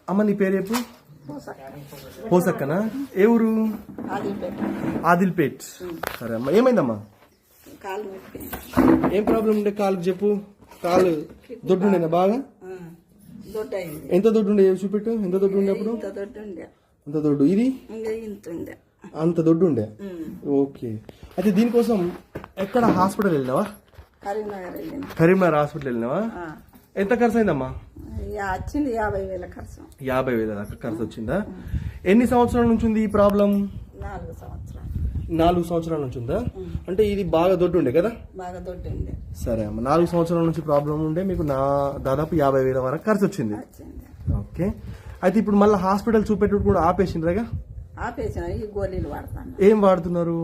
అమ్మ నీ పేరు చెప్పు. పోసక్కనా? ఏ ఊరు? ఆదిల్పేట్. సరే అమ్మ, ఏమైందమ్మా? ఏం ప్రాబ్లం ఉండే కాలుకి చెప్పు. కాలు దొడ్డు ఉండేనా బాగా? ఎంత దొడ్డు ఉండే చూపెట్టు. ఎంత దొడ్డు ఉండే అప్పుడు? అంత దొడ్డు. ఇది అంత దొడ్డు ఉండే. ఓకే. అయితే దీనికోసం ఎక్కడ హాస్పిటల్ వెళ్ళినావా? కరీంనగర్ హాస్పిటల్ వెళ్ళినావా? ఎంత ఖర్చు అయిందమ్మా? 50,000 ఖర్చు. 50,000 దాకా ఖర్చు వచ్చిందా? ఎన్ని సంవత్సరాల నుంచి ఉంది ఈ ప్రాబ్లం? 4 సంవత్సరాలు. 4 సంవత్సరాల నుంచి ఉందా? అంటే ఇది బాగా దొడ్డు ఉండే కదా? బాగా దొడ్డు. సరే అమ్మ, 4 సంవత్సరాల నుంచి ప్రాబ్లం ఉండే మీకు దాదాపు 50,000 వరకు ఖర్చు వచ్చింది. ఓకే. అయితే ఇప్పుడు మళ్ళీ హాస్పిటల్ చూపెట్టు కూడా ఆపేసిండ్రగా? ఆపేసిన. ఈ గోళీలు వాడతాను. ఏం వాడుతున్నారు?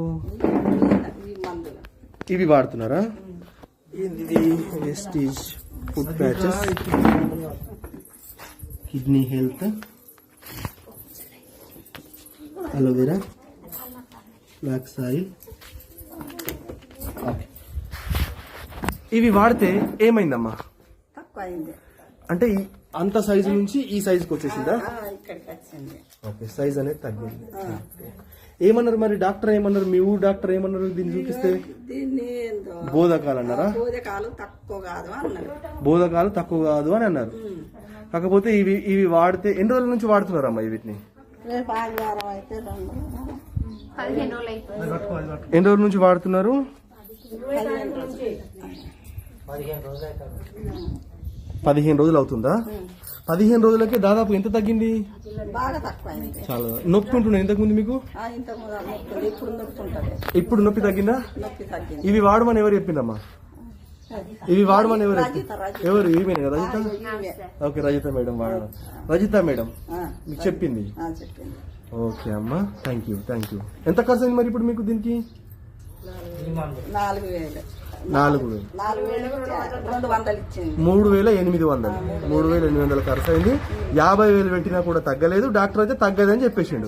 ఈ మందులు ఇవి వాడుతున్నారా? ఇది Vestige food patches, kidney health, aloe vera, flax oil. ఇవి వాడితే ఏమైందమ్మా? తక్కువ అయింది. అంటే అంత సైజు నుంచి ఈ సైజుకి వచ్చేసిందా? ఇక్కడికి వచ్చింది. ఓకే, సైజ్ అనేది తగ్గింది. ఏమన్నారు మరి డాక్టర్? ఏమన్నారు మీ ఊరు డాక్టర్? ఏమన్నారు దీన్ని చూపిస్తే? దీన్ని బోధకాలు అన్నారా? బోధకాలు తక్కువ కాదు అన్నారు. బోధకాలు తక్కువ కాదు అని అన్నారు. కాకపోతే ఇవి వాడితే ఎన్ని రోజుల నుంచి వాడుతున్నారమ్మా వీటిని? రేపు ఆదివారం అయితే 15 రోజులు అయిపోయింది. ఎన్ని రోజుల నుంచి వాడుతున్నారు? 15 రోజులు అవుతుందా? 15 రోజులకే దాదాపు ఎంత తగ్గింది? బాగా తక్కువ అయింది. చాలా నొప్పి ఉంటుండే ఇంతకు ముందు మీకు? ఇప్పుడు నొప్పి ఉంటుంది. ఇప్పుడు నొప్పి తగ్గిందా? నొప్పి తగ్గింది. ఇవి వాడమని ఎవరు చెప్పిందమ్మా? ఇవి వాడమని ఎవరు? ఈమె రజిత. ఓకే, రజిత మేడం వాడడం. రజిత మేడం మీకు చెప్పింది. ఓకే అమ్మా, థ్యాంక్ యూ. ఎంత ఖర్చు అయింది మరి ఇప్పుడు మీకు దీనికి? 4,000. 4,000. 3,800 ఇచ్చింది. 3,800 ఖర్చు అయింది. 50,000 పెట్టినా కూడా తగ్గలేదు. డాక్టర్ అయితే తగ్గదని చెప్పేసిండు.